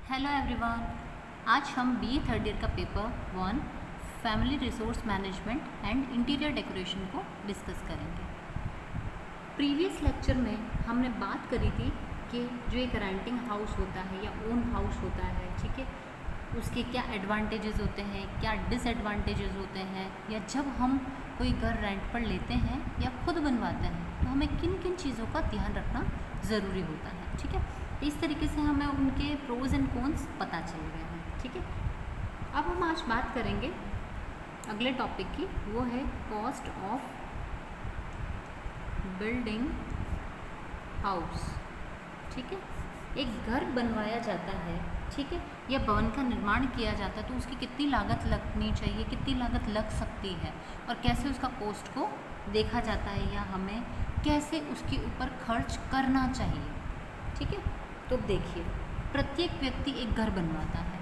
Hello everyone. आज हम BA third year का paper 1 family resource management and interior decoration को डिस्कस करेंगे। प्रीवियस लेक्चर में हमने बात करी थी कि जो एक रेंटिंग हाउस होता है या ओन हाउस होता है, ठीक है, उसके क्या एडवांटेजेस होते हैं, क्या डिसएडवांटेजेस होते हैं, या जब हम कोई घर रेंट पर लेते हैं या खुद बनवाते हैं तो हमें किन किन चीज़ों का ध्यान रखना ज़रूरी होता है। ठीक है, इस तरीके से हमें उनके प्रोज एंड कॉन्स पता चल गए हैं। ठीक है, अब हम आज बात करेंगे अगले टॉपिक की, वो है कॉस्ट ऑफ बिल्डिंग हाउस। ठीक है, एक घर बनवाया जाता है, ठीक है, या भवन का निर्माण किया जाता है तो उसकी कितनी लागत लगनी चाहिए, कितनी लागत लग सकती है, और कैसे उसका कॉस्ट को देखा जाता है या हमें कैसे उसके ऊपर खर्च करना चाहिए। ठीक है, तो देखिए, प्रत्येक व्यक्ति एक घर बनवाता है।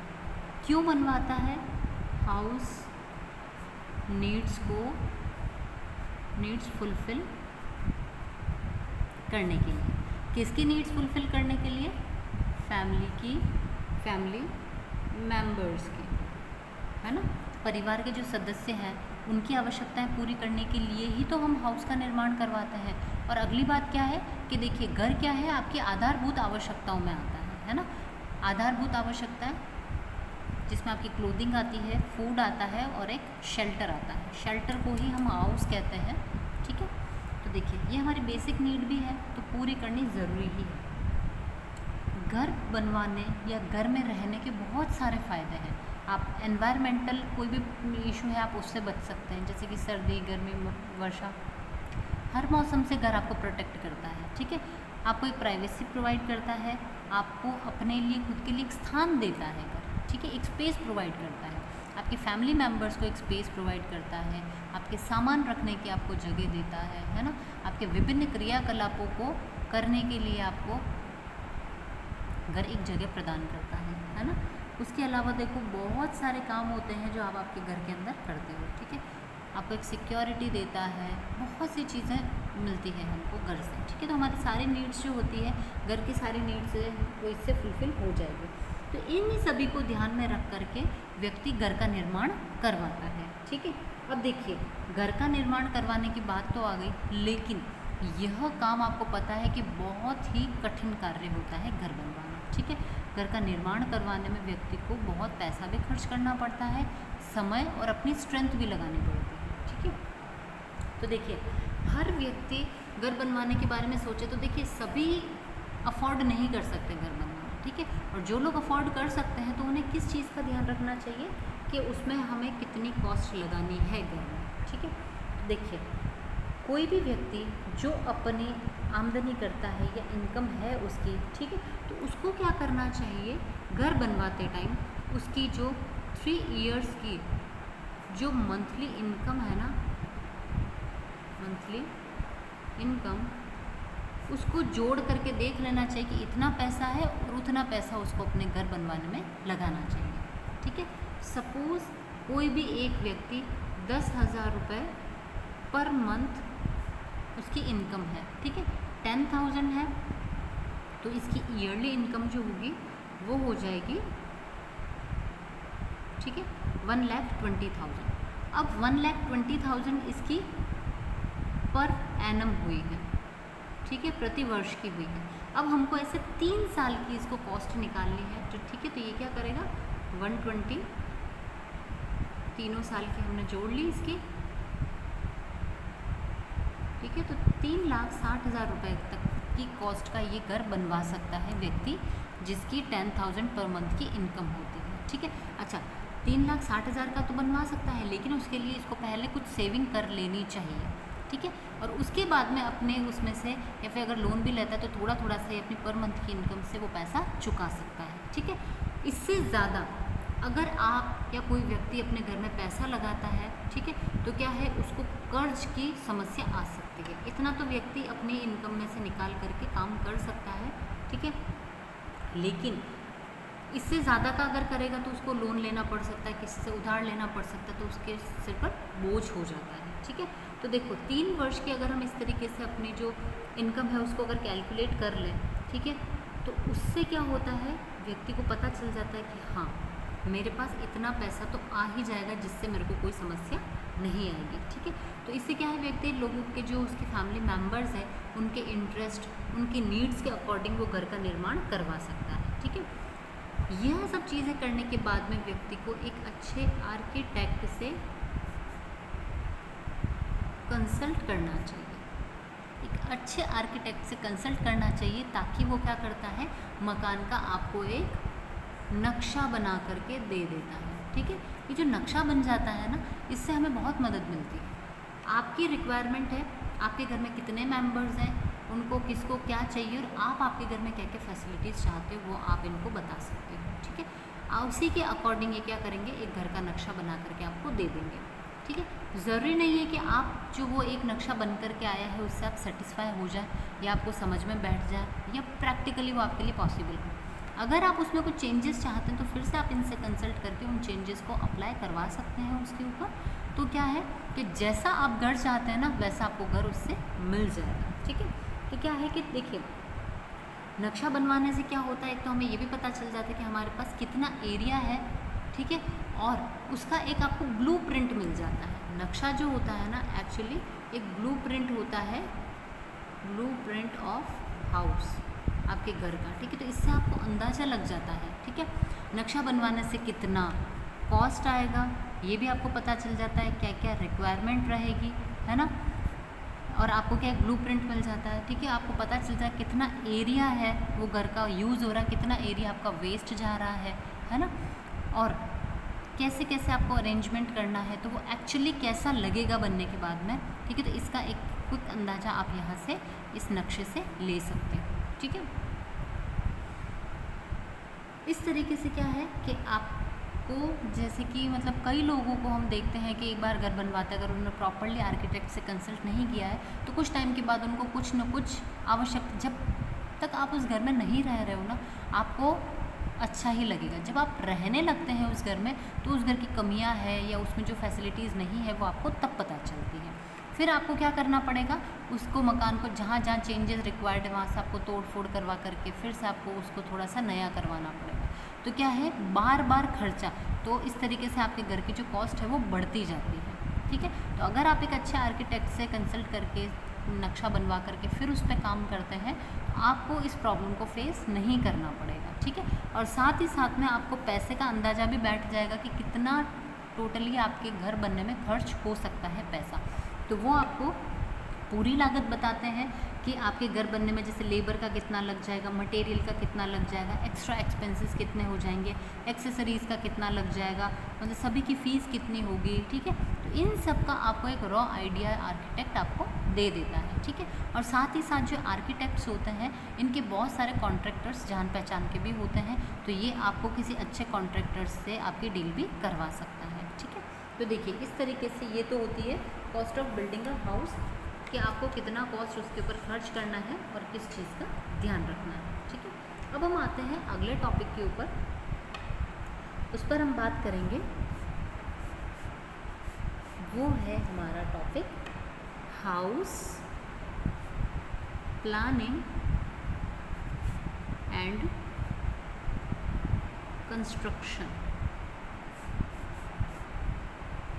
क्यों बनवाता है? हाउस नीड्स फुलफिल करने के लिए। किसकी नीड्स फुलफिल करने के लिए? फैमिली मेंबर्स की, है ना, परिवार के जो सदस्य हैं उनकी आवश्यकताएं पूरी करने के लिए ही तो हम हाउस का निर्माण करवाते हैं। और अगली बात क्या है कि देखिए, घर क्या है, आपकी आधारभूत आवश्यकताओं में आता है ना, आधारभूत आवश्यकताएं जिसमें आपकी क्लोथिंग आती है, फूड आता है और एक शेल्टर आता है। शेल्टर को ही हम हाउस कहते हैं। ठीक है, तो देखिए, ये हमारी बेसिक नीड भी है तो पूरी करनी ज़रूरी ही है। घर बनवाने या घर में रहने के बहुत सारे फ़ायदे हैं। आप एनवायरमेंटल कोई भी इशू है आप उससे बच सकते हैं, जैसे कि सर्दी, गर्मी, वर्षा, हर मौसम से घर आपको प्रोटेक्ट करता है। ठीक है, आपको एक प्राइवेसी प्रोवाइड करता है, आपको अपने लिए खुद के लिए एक स्थान देता है घर। ठीक है, एक स्पेस प्रोवाइड करता है, आपकी फैमिली मेम्बर्स को एक स्पेस प्रोवाइड करता है, आपके सामान रखने की आपको जगह देता है ना, आपके विभिन्न क्रियाकलापों को करने के लिए आपको घर एक जगह प्रदान करता है ना। उसके अलावा देखो, बहुत सारे काम होते हैं जो आप आपके घर के अंदर करते हो। ठीक है, आपको एक सिक्योरिटी देता है, बहुत सी चीज़ें मिलती है हमको घर से। ठीक है, तो हमारी सारी नीड्स जो होती है घर की सारी नीड्स वो इससे फुलफिल हो जाएगी। तो इन सभी को ध्यान में रख करके व्यक्ति घर का निर्माण करवाता है। ठीक है, अब देखिए, घर का निर्माण करवाने की बात तो आ गई, लेकिन यह काम आपको पता है कि बहुत ही कठिन कार्य होता है घर बनवाना। ठीक है, घर का निर्माण करवाने में व्यक्ति को बहुत पैसा भी खर्च करना पड़ता है, समय और अपनी स्ट्रेंथ भी लगानी पड़ती है। ठीक है, तो देखिए, हर व्यक्ति घर बनवाने के बारे में सोचे तो देखिए, सभी अफोर्ड नहीं कर सकते घर बनवाना। ठीक है, और जो लोग अफोर्ड कर सकते हैं तो उन्हें किस चीज़ का ध्यान रखना चाहिए कि उसमें हमें कितनी कॉस्ट लगानी है घर में। ठीक है, देखिए, कोई भी व्यक्ति जो अपनी आमदनी करता है या इनकम है उसकी, ठीक है, तो उसको क्या करना चाहिए, घर बनवाते टाइम उसकी जो 3 इयर्स की जो मंथली इनकम है ना, मंथली इनकम, उसको जोड़ करके देख लेना चाहिए कि इतना पैसा है और उतना पैसा उसको अपने घर बनवाने में लगाना चाहिए। ठीक है, सपोज़ कोई भी एक व्यक्ति 10,000 रुपये पर मंथ उसकी इनकम है। ठीक है, 10,000 है तो इसकी ईयरली इनकम जो होगी वो हो जाएगी, ठीक है, 1,20,000। अब 1,20,000 इसकी पर एनम हुई है। ठीक है, प्रति वर्ष की हुई है। अब हमको ऐसे 3 साल की इसको कॉस्ट निकालनी है। तो ठीक है, तो ये क्या करेगा, 120 तीनों साल की हमने जोड़ ली इसकी। ठीक है, तो 3,60,000 रुपये तक की कॉस्ट का ये घर बनवा सकता है व्यक्ति जिसकी 10,000 पर मंथ की इनकम होती है। ठीक है, अच्छा, 3,60,000 का तो बनवा सकता है, लेकिन उसके लिए इसको पहले कुछ सेविंग कर लेनी चाहिए। ठीक है, और उसके बाद में अपने उसमें से, या फिर अगर लोन भी लेता है तो थोड़ा थोड़ा सा अपनी पर मंथ की इनकम से वो पैसा चुका सकता है। ठीक है, इससे ज़्यादा अगर आप या कोई व्यक्ति अपने घर में पैसा लगाता है, ठीक है, तो क्या है, उसको कर्ज की समस्या आ सकती है। इतना तो व्यक्ति अपनी इनकम में से निकाल करके काम कर सकता है। ठीक है, लेकिन इससे ज़्यादा का अगर करेगा तो उसको लोन लेना पड़ सकता है, किसी से उधार लेना पड़ सकता है, तो उसके सिर पर बोझ हो जाता है। ठीक है, तो देखो, 3 वर्ष की अगर हम इस तरीके से अपनी जो इनकम है उसको अगर कैलकुलेट कर लें, ठीक है, तो उससे क्या होता है, व्यक्ति को पता चल जाता है कि हाँ मेरे पास इतना पैसा तो आ ही जाएगा जिससे मेरे को कोई समस्या नहीं आएगी। ठीक है, तो इससे क्या है, व्यक्ति लोगों के जो उसकी फैमिली मेम्बर्स हैं उनके इंटरेस्ट, उनकी नीड्स के अकॉर्डिंग वो घर का निर्माण करवा सकता है। ठीक है, यह सब चीज़ें करने के बाद में व्यक्ति को एक अच्छे आर्किटेक्ट से कंसल्ट करना चाहिए, एक अच्छे आर्किटेक्ट से कंसल्ट करना चाहिए, ताकि वो क्या करता है, मकान का आपको एक नक्शा बना करके दे देता है। ठीक है, ये जो नक्शा बन जाता है ना, इससे हमें बहुत मदद मिलती है। आपकी रिक्वायरमेंट है, आपके घर में कितने मेंबर्स हैं, उनको किसको क्या चाहिए और आप आपके घर में क्या क्या फैसिलिटीज़ चाहते हो वो आप इनको बता सकते हो। ठीक है, उसी के अकॉर्डिंग ये क्या करेंगे, एक घर का नक्शा बना करके आपको दे देंगे। ठीक है, ज़रूरी नहीं है कि आप जो वो एक नक्शा बन करके आया है उससे आप सेटिस्फाई हो जाए या आपको समझ में बैठ जाए या प्रैक्टिकली वो आपके लिए पॉसिबल हो। अगर आप उसमें कुछ चेंजेस चाहते हैं तो फिर से आप इनसे कंसल्ट करके उन चेंजेस को अप्लाई करवा सकते हैं उसके ऊपर। तो क्या है कि जैसा आप घर चाहते हैं ना वैसा आपको घर उससे मिल जाएगा। ठीक है, तो क्या है कि देखिए, नक्शा बनवाने से क्या होता है, एक तो हमें ये भी पता चल जाता है कि हमारे पास कितना एरिया है। ठीक है, और उसका एक आपको ब्लूप्रिंट मिल जाता है। नक्शा जो होता है ना, एक्चुअली एक ब्लूप्रिंट होता है, ब्लूप्रिंट ऑफ हाउस आपके घर का। ठीक है, तो इससे आपको अंदाज़ा लग जाता है। ठीक है, नक्शा बनवाने से कितना कॉस्ट आएगा ये भी आपको पता चल जाता है, क्या क्या रिक्वायरमेंट रहेगी, है ना, और आपको क्या ब्लूप्रिंट मिल जाता है। ठीक है, आपको पता चलता है कितना एरिया है वो घर का यूज़ हो रहा है, कितना एरिया आपका वेस्ट जा रहा है ना, और कैसे कैसे आपको अरेंजमेंट करना है, तो वो एक्चुअली कैसा लगेगा बनने के बाद में। ठीक है, तो इसका एक क्विक अंदाज़ा आप यहाँ से इस नक्शे से ले सकते हो। ठीक है, इस तरीके से क्या है कि आपको, जैसे कि मतलब कई लोगों को हम देखते हैं कि एक बार घर बनवाते हैं, अगर उन्होंने प्रॉपरली आर्किटेक्ट से कंसल्ट नहीं किया है तो कुछ टाइम के बाद उनको कुछ न कुछ आवश्यक, जब तक आप उस घर में नहीं रह रहे हो ना, आपको अच्छा ही लगेगा। जब आप रहने लगते हैं उस घर में तो उस घर की कमियां है या उसमें जो फैसिलिटीज़ नहीं है वो आपको तब पता चलती है। फिर आपको क्या करना पड़ेगा, उसको मकान को जहाँ जहाँ चेंजेस रिक्वायर्ड है वहाँ से आपको तोड़ फोड़ करवा करके फिर से आपको उसको थोड़ा सा नया करवाना पड़ेगा। तो क्या है, बार बार खर्चा, तो इस तरीके से आपके घर की जो कॉस्ट है वो बढ़ती जाती है। ठीक है, तो अगर आप एक अच्छे आर्किटेक्ट से कंसल्ट करके नक्शा बनवा करके फिर उस पर काम करते हैं तो आपको इस प्रॉब्लम को फेस नहीं करना पड़ेगा। ठीक है, और साथ ही साथ में आपको पैसे का अंदाज़ा भी बैठ जाएगा कि कितना टोटली आपके घर बनने में खर्च हो सकता है पैसा। तो वो आपको पूरी लागत बताते हैं कि आपके घर बनने में जैसे लेबर का कितना लग जाएगा, मटेरियल का कितना लग जाएगा, एक्स्ट्रा एक्सपेंसेस कितने हो जाएंगे, एक्सेसरीज़ का कितना लग जाएगा, मतलब सभी की फ़ीस कितनी होगी। ठीक है, तो इन सब का आपको एक रॉ आइडिया आर्किटेक्ट आपको दे देता है। ठीक है, और साथ ही साथ जो आर्किटेक्ट्स होते हैं इनके बहुत सारे कॉन्ट्रैक्टर्स जान पहचान के भी होते हैं, तो ये आपको किसी अच्छे कॉन्ट्रैक्टर्स से आपकी डील भी करवा सकता है। ठीक है, तो देखिए इस तरीके से ये तो होती है cost of building a house, कि आपको कितना कॉस्ट उसके ऊपर खर्च करना है और किस चीज़ का ध्यान रखना है। ठीक है, अब हम आते हैं अगले टॉपिक के ऊपर, उस पर हम बात करेंगे, वो है हमारा topic house planning and construction.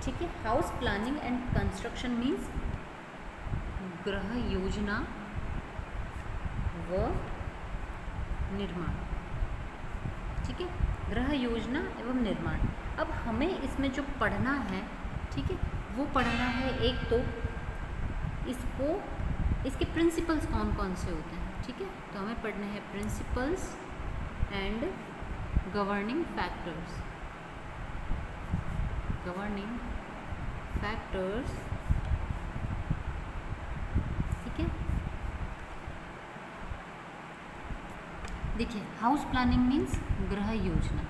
ठीक है, house planning and construction means गृह योजना व निर्माण। ठीक है, गृह योजना एवं निर्माण। अब हमें इसमें जो पढ़ना है, ठीक है, वो पढ़ना है एक तो इसके प्रिंसिपल्स कौन कौन से होते हैं। ठीक है, तो हमें पढ़ने हैं principles and governing factors. Governing factors, ठीक है। देखिए, हाउस प्लानिंग मीन्स गृह योजना,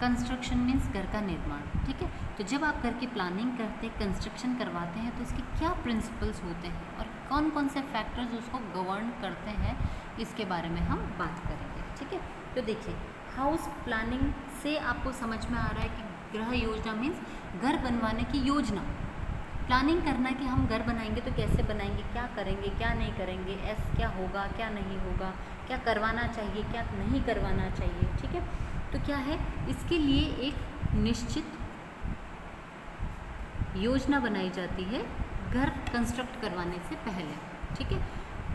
कंस्ट्रक्शन मीन्स घर का निर्माण। ठीक है, तो जब आप घर की प्लानिंग करते हैं, कंस्ट्रक्शन करवाते हैं, तो इसके क्या प्रिंसिपल्स होते हैं और कौन कौन से फैक्टर्स उसको गवर्न करते हैं, इसके बारे में हम बात करेंगे। ठीक है, तो देखिए, हाउस प्लानिंग से आपको समझ में आ रहा है कि गृह योजना मीन्स घर बनवाने की योजना, प्लानिंग करना कि हम घर बनाएंगे तो कैसे बनाएंगे, क्या करेंगे, क्या नहीं करेंगे, क्या होगा, क्या नहीं होगा, क्या करवाना चाहिए, क्या नहीं करवाना चाहिए। ठीक है, तो क्या है, इसके लिए एक निश्चित योजना बनाई जाती है घर कंस्ट्रक्ट करवाने से पहले। ठीक है,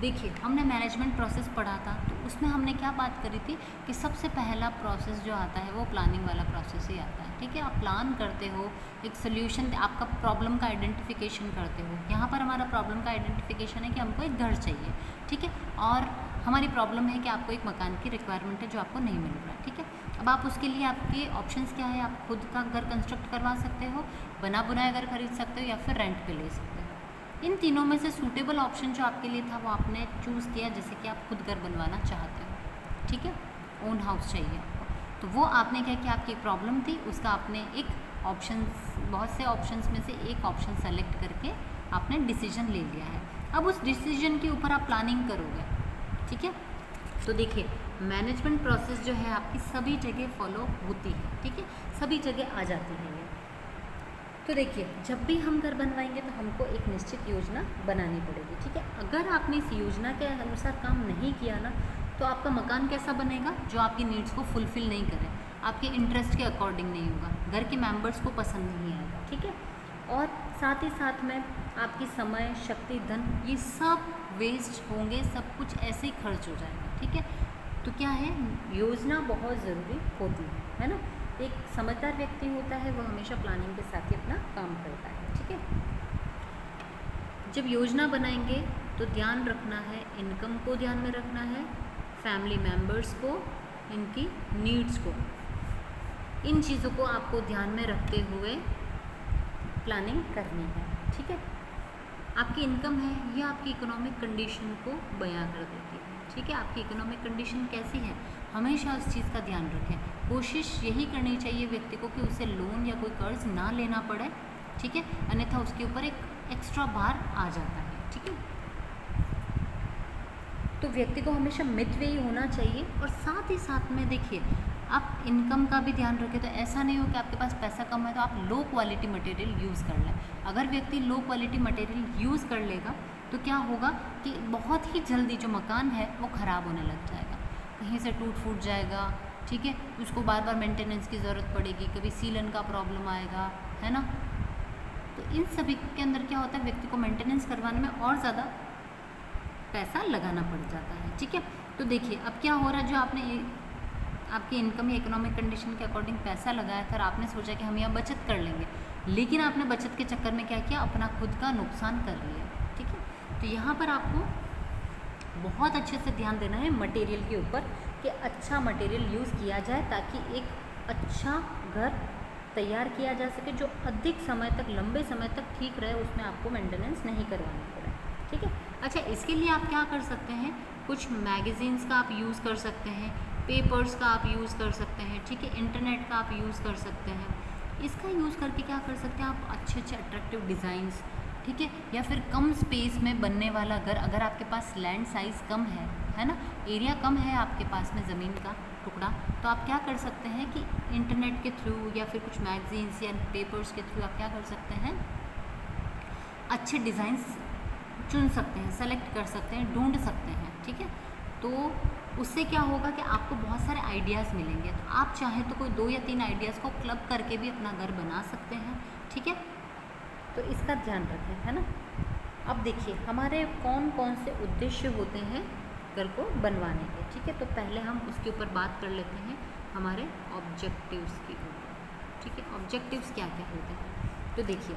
देखिए हमने मैनेजमेंट प्रोसेस पढ़ा था, तो उसमें हमने क्या बात करी थी कि सबसे पहला प्रोसेस जो आता है वो प्लानिंग वाला प्रोसेस ही आता है। ठीक है, आप प्लान करते हो, एक सोल्यूशन, आपका प्रॉब्लम का आइडेंटिफिकेशन करते हो। यहाँ पर हमारा प्रॉब्लम का आइडेंटिफिकेशन है कि हमको एक घर चाहिए। ठीक है, और हमारी प्रॉब्लम है कि आपको एक मकान की रिक्वायरमेंट है जो आपको नहीं मिल रहा है। ठीक है, अब आप उसके लिए आपके ऑप्शंस क्या है, आप खुद का घर कंस्ट्रक्ट करवा सकते हो, बना बनाया घर खरीद सकते हो, या फिर रेंट पे ले सकते हो। इन तीनों में से सूटेबल ऑप्शन जो आपके लिए था वो आपने चूज़ किया, जैसे कि आप खुद घर बनवाना चाहते हो। ठीक है, ओन हाउस चाहिए, तो वो आपने क्या किया, आपकी प्रॉब्लम थी उसका आपने एक ऑप्शन, बहुत से ऑप्शंस में से एक ऑप्शन सेलेक्ट करके आपने डिसीजन ले लिया है। अब उस डिसीजन के ऊपर आप प्लानिंग करोगे। ठीक है, तो देखिए मैनेजमेंट प्रोसेस जो है आपकी सभी जगह फॉलो होती है। ठीक है, सभी जगह आ जाती है ये। तो देखिए जब भी हम घर बनवाएंगे तो हमको एक निश्चित योजना बनानी पड़ेगी। ठीक है, अगर आपने इस योजना के अनुसार काम नहीं किया ना, तो आपका मकान कैसा बनेगा, जो आपकी नीड्स को फुलफ़िल नहीं करे, आपके इंटरेस्ट के अकॉर्डिंग नहीं होगा, घर के मेंबर्स को पसंद नहीं आएगा। ठीक है, और साथ ही साथ में आपकी समय, शक्ति, धन, ये सब वेस्ट होंगे, सब कुछ ऐसे ही खर्च हो जाएगा। ठीक है, तो क्या है, योजना बहुत ज़रूरी होती है ना। एक समझदार व्यक्ति होता है वो हमेशा प्लानिंग के साथ ही अपना काम करता है। ठीक है, जब योजना बनाएंगे तो ध्यान रखना है, इनकम को ध्यान में रखना है, फैमिली मेम्बर्स को, इनकी नीड्स को, इन चीज़ों को आपको ध्यान में रखते हुए प्लानिंग करनी है। ठीक है, आपकी इनकम है, ये आपकी इकोनॉमिक कंडीशन को बयां कर देती है। ठीक है, आपकी इकोनॉमिक कंडीशन कैसी है, हमेशा उस चीज़ का ध्यान रखें। कोशिश यही करनी चाहिए व्यक्ति को कि उसे लोन या कोई कर्ज ना लेना पड़े। ठीक है, अन्यथा उसके ऊपर एक एक्स्ट्रा भार आ जाता है। ठीक है, तो व्यक्ति को हमेशा मितव्ययी होना चाहिए, और साथ ही साथ में देखिए आप इनकम का भी ध्यान रखें। तो ऐसा नहीं हो कि आपके पास पैसा कम है तो आप लो क्वालिटी मटेरियल यूज़ कर लें। अगर व्यक्ति लो क्वालिटी मटेरियल यूज़ कर लेगा तो क्या होगा कि बहुत ही जल्दी जो मकान है वो ख़राब होने लग जाएगा, कहीं से टूट फूट जाएगा। ठीक है, उसको बार बार मेंटेनेंस की ज़रूरत पड़ेगी, कभी सीलन का प्रॉब्लम आएगा, है ना। तो इन सभी के अंदर क्या होता है, व्यक्ति को मेंटेनेंस करवाने में और ज़्यादा पैसा लगाना पड़ जाता है। ठीक है, तो देखिए अब क्या हो रहा है, जो आपने आपकी इनकम या इकोनॉमिक कंडीशन के अकॉर्डिंग पैसा लगाया था, आपने सोचा कि हम यहाँ बचत कर लेंगे, लेकिन आपने बचत के चक्कर में क्या किया, अपना खुद का नुकसान कर लिया। ठीक है, तो यहाँ पर आपको बहुत अच्छे से ध्यान देना है मटेरियल के ऊपर कि अच्छा मटेरियल यूज़ किया जाए, ताकि एक अच्छा घर तैयार किया जा सके जो अधिक समय तक, लंबे समय तक ठीक रहे, उसमें आपको मेंटेनेंस नहीं करवाना पड़े। ठीक है, अच्छा इसके लिए आप क्या कर सकते हैं, कुछ मैगज़ीन्स का आप यूज़ कर सकते हैं, पेपर्स का आप यूज़ कर सकते हैं। ठीक है, इंटरनेट का आप यूज़ कर सकते हैं। इसका यूज़ करके क्या कर सकते हैं आप, अच्छे अच्छे अट्रैक्टिव डिज़ाइंस, ठीक है, या फिर कम स्पेस में बनने वाला घर, अगर आपके पास लैंड साइज़ कम है ना, एरिया कम है आपके पास में ज़मीन का टुकड़ा, तो आप क्या कर सकते हैं कि इंटरनेट के थ्रू या फिर कुछ मैगज़ीन्स या पेपर्स के थ्रू आप क्या कर सकते हैं, अच्छे डिज़ाइंस चुन सकते हैं, सेलेक्ट कर सकते हैं, ढूंढ सकते हैं। ठीक है, तो उससे क्या होगा कि आपको बहुत सारे आइडियाज़ मिलेंगे। तो आप चाहें तो कोई 2 या 3 आइडियाज़ को क्लब करके भी अपना घर बना सकते हैं। ठीक है, तो इसका ध्यान रखें, है ना। अब देखिए हमारे कौन कौन से उद्देश्य होते हैं घर को बनवाने के। ठीक है, तो पहले हम उसके ऊपर बात कर लेते हैं, हमारे ऑब्जेक्टिव्स की ऊपर। ठीक है, ऑब्जेक्टिव्स क्या क्या होते हैं, तो देखिए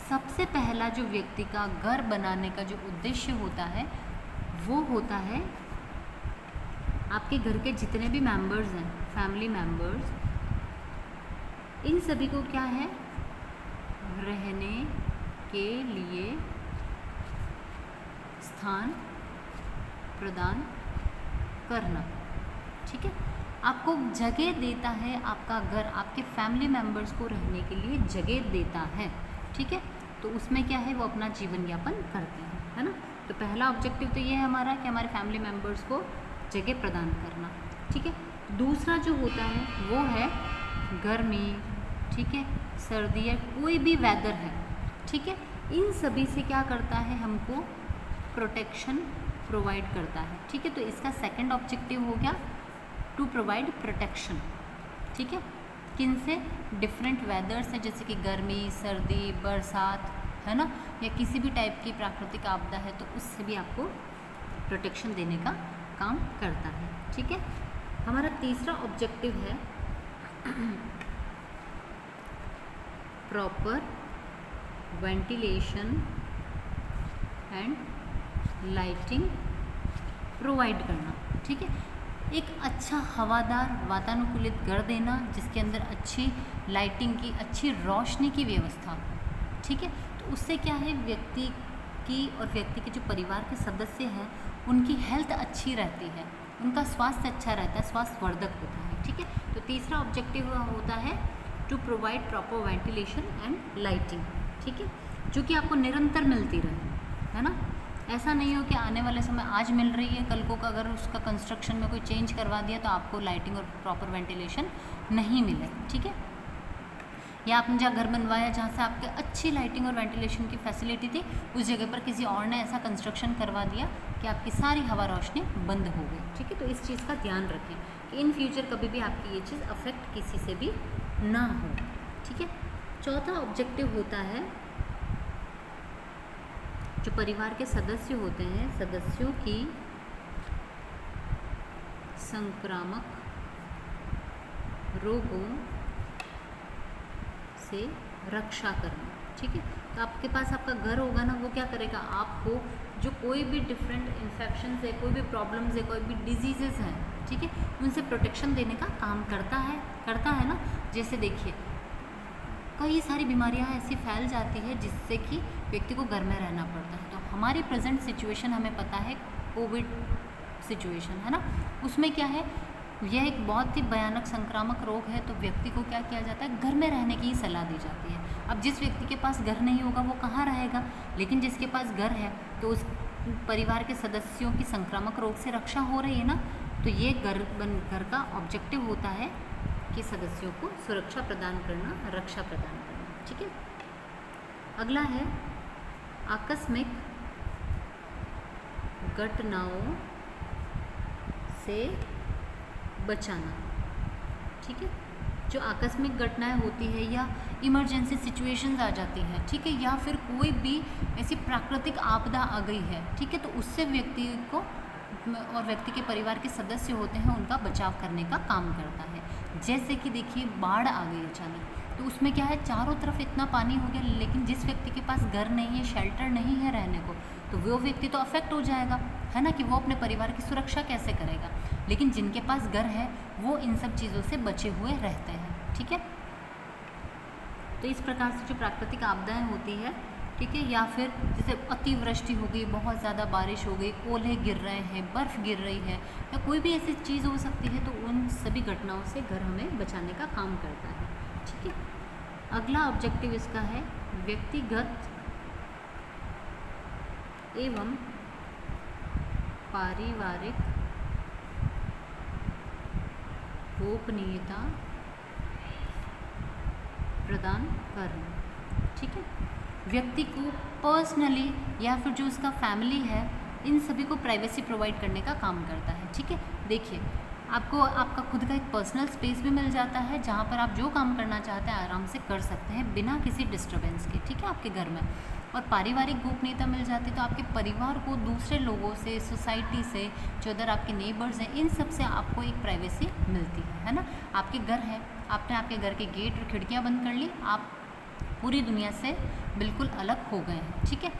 सबसे पहला जो व्यक्ति का घर बनाने का जो उद्देश्य होता है वो होता है, आपके घर के जितने भी मेंबर्स हैं, फैमिली मेंबर्स, इन सभी को क्या है, रहने के लिए स्थान प्रदान करना। ठीक है, आपको जगह देता है, आपका घर आपके फैमिली मेंबर्स को रहने के लिए जगह देता है। ठीक है, तो उसमें क्या है, वो अपना जीवन यापन करते हैं, है ना। तो पहला ऑब्जेक्टिव तो ये है हमारा कि हमारे फैमिली मेंबर्स को जगह प्रदान करना। ठीक है, दूसरा जो होता है वो है गर्मी, ठीक है, सर्दी या कोई भी वेदर है, ठीक है, इन सभी से क्या करता है, हमको प्रोटेक्शन प्रोवाइड करता है। ठीक है, तो इसका सेकंड ऑब्जेक्टिव हो गया टू प्रोवाइड प्रोटेक्शन। ठीक है, किन से, डिफरेंट वेदर्स है, जैसे कि गर्मी, सर्दी, बरसात, है ना, या किसी भी टाइप की प्राकृतिक आपदा है तो उससे भी आपको प्रोटेक्शन देने का काम करता है। ठीक है, हमारा तीसरा ऑब्जेक्टिव है proper ventilation and lighting provide करना। ठीक है, एक अच्छा हवादार वातानुकूलित घर देना जिसके अंदर अच्छी लाइटिंग की, अच्छी रोशनी की व्यवस्था। ठीक है, तो उससे क्या है, व्यक्ति की और व्यक्ति के जो परिवार के सदस्य हैं उनकी हेल्थ अच्छी रहती है, उनका स्वास्थ्य अच्छा रहता है, स्वास्थ्यवर्धक होता है। ठीक है, तो तीसरा ऑब्जेक्टिव होता है to provide proper ventilation and lighting. ठीक है, जो कि आपको निरंतर मिलती रहे, है ना, ऐसा नहीं हो कि आने वाले समय आज मिल रही है, कल को अगर उसका कंस्ट्रक्शन में कोई चेंज करवा दिया तो आपको लाइटिंग और प्रॉपर वेंटिलेशन नहीं मिले। ठीक है, या आपने जहाँ घर बनवाया जहाँ से आपके अच्छी लाइटिंग और वेंटिलेशन की फैसिलिटी थी, उस जगह पर किसी और ने ऐसा कंस्ट्रक्शन करवा दिया कि आपकी सारी हवा रोशनी बंद हो गई। ठीक है, तो इस चीज़ का ध्यान रखें कि इन फ्यूचर कभी भी आपकी ये चीज़ अफेक्ट किसी से भी ना हो। ठीक है, चौथा ऑब्जेक्टिव होता है जो परिवार के सदस्य होते हैं, सदस्यों की संक्रामक रोगों से रक्षा करना। ठीक है, तो आपके पास आपका घर होगा ना, वो क्या करेगा, आपको जो कोई भी डिफरेंट इन्फेक्शन है, कोई भी प्रॉब्लम्स है, कोई भी डिजीजेस हैं, ठीक है, उनसे प्रोटेक्शन देने का काम करता है ना। जैसे देखिए, कई सारी बीमारियां ऐसी फैल जाती है जिससे कि व्यक्ति को घर में रहना पड़ता है। तो हमारी प्रेजेंट सिचुएशन हमें पता है, कोविड सिचुएशन है ना, उसमें क्या है, यह एक बहुत ही भयानक संक्रामक रोग है। तो व्यक्ति को क्या किया जाता है, घर में रहने की ही सलाह दी जाती है। अब जिस व्यक्ति के पास घर नहीं होगा वो कहाँ रहेगा, लेकिन जिसके पास घर है तो उस परिवार के सदस्यों की संक्रामक रोग से रक्षा हो रही है ना। तो ये घर का ऑब्जेक्टिव होता है कि सदस्यों को सुरक्षा प्रदान करना, रक्षा प्रदान करना। ठीक है, अगला है आकस्मिक घटनाओं से बचाना। ठीक है, जो आकस्मिक घटनाएं होती है या इमरजेंसी सिचुएशंस आ जाती हैं, ठीक है, या फिर कोई भी ऐसी प्राकृतिक आपदा आ गई है, ठीक है, तो उससे व्यक्ति को और व्यक्ति के परिवार के सदस्य होते हैं उनका बचाव करने का काम करता है। जैसे कि देखिए, बाढ़ आ गई अचानक, तो उसमें क्या है, चारों तरफ इतना पानी हो गया, लेकिन जिस व्यक्ति के पास घर नहीं है, शेल्टर नहीं है रहने को, तो वो व्यक्ति तो अफेक्ट हो जाएगा, है ना, कि वो अपने परिवार की सुरक्षा कैसे करेगा। लेकिन जिनके पास घर है वो इन सब चीज़ों से बचे हुए रहते हैं। ठीक है, तो इस प्रकार से जो प्राकृतिक आपदाएं होती है, ठीक है, या फिर जैसे अतिवृष्टि हो गई, बहुत ज़्यादा बारिश हो गई, ओले गिर रहे हैं, बर्फ़ गिर रही है, या कोई भी ऐसी चीज़ हो सकती है, तो उन सभी घटनाओं से घर हमें बचाने का काम करता है। ठीक है, अगला ऑब्जेक्टिव इसका है व्यक्तिगत एवं पारिवारिक गोपनीयता प्रदान करना। ठीक है, व्यक्ति को पर्सनली या फिर जो उसका फैमिली है, इन सभी को प्राइवेसी प्रोवाइड करने का काम करता है। ठीक है, देखिए, आपको आपका खुद का एक पर्सनल स्पेस भी मिल जाता है जहाँ पर आप जो काम करना चाहते हैं आराम से कर सकते हैं बिना किसी डिस्टर्बेंस के। ठीक है, आपके घर में, और पारिवारिक गोपनीयता मिल जाती है तो आपके परिवार को दूसरे लोगों से, सोसाइटी से, जो अदर आपके नेबर्स हैं, इन सब से आपको एक प्राइवेसी मिलती है ना। आपके घर है, आपने आपके घर के गेट और खिड़कियाँ बंद कर ली, आप पूरी दुनिया से बिल्कुल अलग हो गए हैं। ठीक है,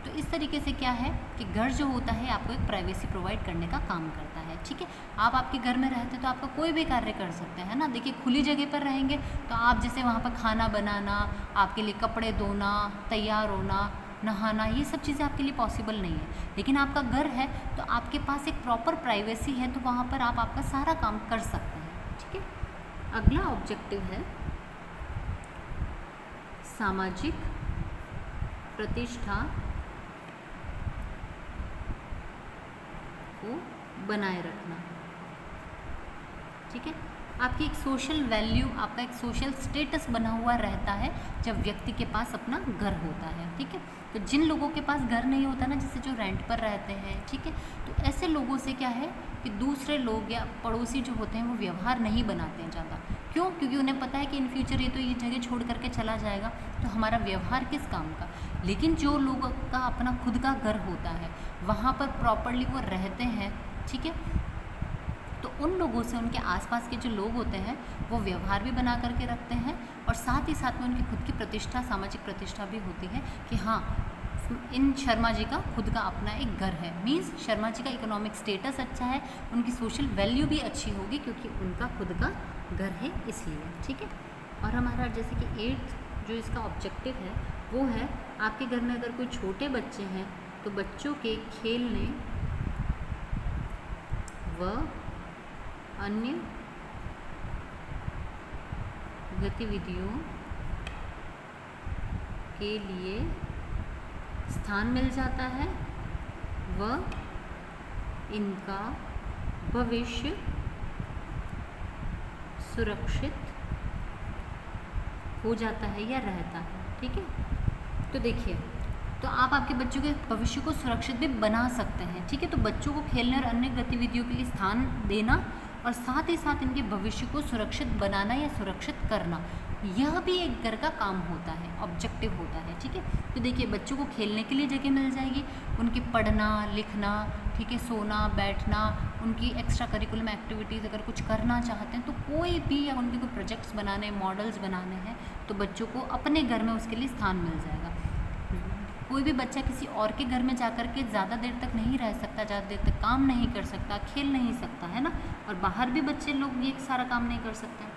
तो इस तरीके से क्या है कि घर जो होता है आपको एक प्राइवेसी प्रोवाइड करने का काम करता है। ठीक है, आप आपके घर में रहते तो आपका कोई भी कार्य कर सकते हैं ना। देखिए, खुली जगह पर रहेंगे तो आप जैसे वहाँ पर खाना बनाना, आपके लिए कपड़े धोना, तैयार होना, नहाना, ये सब चीज़ें आपके लिए पॉसिबल नहीं है। लेकिन आपका घर है तो आपके पास एक प्रॉपर प्राइवेसी है, तो वहाँ पर आप आपका सारा काम कर सकते हैं। ठीक है, अगला ऑब्जेक्टिव है सामाजिक प्रतिष्ठा को बनाए रखना। ठीक है, आपकी एक सोशल वैल्यू, आपका एक सोशल स्टेटस बना हुआ रहता है जब व्यक्ति के पास अपना घर होता है, ठीक है। तो जिन लोगों के पास घर नहीं होता ना, जैसे जो रेंट पर रहते हैं, ठीक है, तो ऐसे लोगों से क्या है कि दूसरे लोग या पड़ोसी जो होते हैं वो व्यवहार नहीं बनाते हैं ज़्यादा। क्यों? क्योंकि उन्हें पता है कि इन फ्यूचर ये तो ये जगह छोड़ करके चला जाएगा, तो हमारा व्यवहार किस काम का। लेकिन जो लोगों का अपना खुद का घर होता है, वहाँ पर प्रॉपरली वो रहते हैं, ठीक है, तो उन लोगों से, उनके आसपास के जो लोग होते हैं वो व्यवहार भी बना करके रखते हैं, और साथ ही साथ में उनकी खुद की प्रतिष्ठा, सामाजिक प्रतिष्ठा भी होती है कि हाँ, इन शर्मा जी का खुद का अपना एक घर है। मीन्स शर्मा जी का इकोनॉमिक स्टेटस अच्छा है, उनकी सोशल वैल्यू भी अच्छी होगी क्योंकि उनका खुद का घर है इसलिए, ठीक है। और हमारा जैसे कि 8th जो इसका ऑब्जेक्टिव है वो है, आपके घर में अगर कोई छोटे बच्चे हैं तो बच्चों के खेलने व अन्य गतिविधियों के लिए स्थान मिल जाता है व इनका भविष्य सुरक्षित हो जाता है या रहता है, ठीक है। तो देखिए, तो आप आपके बच्चों के भविष्य को सुरक्षित भी बना सकते हैं, ठीक है। तो बच्चों को खेलने और अन्य गतिविधियों के लिए स्थान देना और साथ ही साथ इनके भविष्य को सुरक्षित बनाना या सुरक्षित करना, यह भी एक घर का काम होता है, ऑब्जेक्टिव होता है, ठीक है। तो देखिए, बच्चों को खेलने के लिए जगह मिल जाएगी, उनकी पढ़ना लिखना, ठीक है, सोना बैठना, उनकी एक्स्ट्रा करिकुलम एक्टिविटीज़ अगर कुछ करना चाहते हैं तो कोई भी, या उनके कोई प्रोजेक्ट्स बनाने, मॉडल्स बनाने हैं, तो बच्चों को अपने घर में उसके लिए स्थान मिल जाएगा। कोई भी बच्चा किसी और के घर में जाकर के ज़्यादा देर तक नहीं रह सकता, ज़्यादा देर तक काम नहीं कर सकता, खेल नहीं सकता, है ना। और बाहर भी बच्चे लोग ये सारा काम नहीं कर सकते,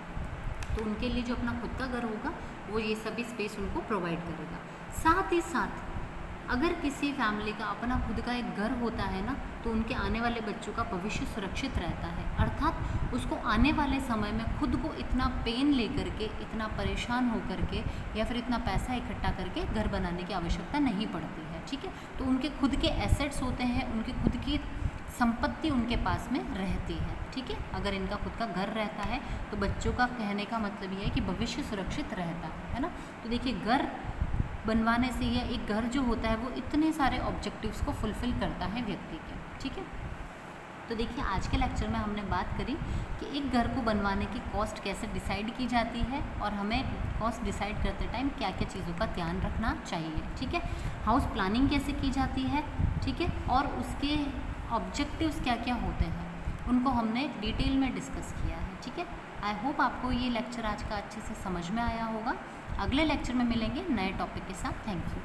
तो उनके लिए जो अपना खुद का घर होगा वो ये सभी स्पेस उनको प्रोवाइड करेगा। साथ ही साथ अगर किसी फैमिली का अपना खुद का एक घर होता है ना, तो उनके आने वाले बच्चों का भविष्य सुरक्षित रहता है, अर्थात उसको आने वाले समय में खुद को इतना पेन लेकर के, इतना परेशान हो करके या फिर इतना पैसा इकट्ठा करके घर बनाने की आवश्यकता नहीं पड़ती है, ठीक है। तो उनके खुद के एसेट्स होते हैं, उनकी खुद की संपत्ति उनके पास में रहती है, ठीक है। अगर इनका खुद का घर रहता है तो बच्चों का कहने का मतलब ये है कि भविष्य सुरक्षित रहता है ना। तो देखिए, घर बनवाने से या एक घर जो होता है वो इतने सारे ऑब्जेक्टिव्स को फुलफ़िल करता है व्यक्ति के, ठीक है। तो देखिए, आज के लेक्चर में हमने बात करी कि एक घर को बनवाने की कॉस्ट कैसे डिसाइड की जाती है और हमें कॉस्ट डिसाइड करते टाइम क्या क्या चीज़ों का ध्यान रखना चाहिए, ठीक है। हाउस प्लानिंग कैसे की जाती है, ठीक है, और उसके ऑब्जेक्टिव्स क्या क्या होते हैं, उनको हमने डिटेल में डिस्कस किया है, ठीक है। आई होप आपको ये लेक्चर आज का अच्छे से समझ में आया होगा। अगले लेक्चर में मिलेंगे नए टॉपिक के साथ। Thank you.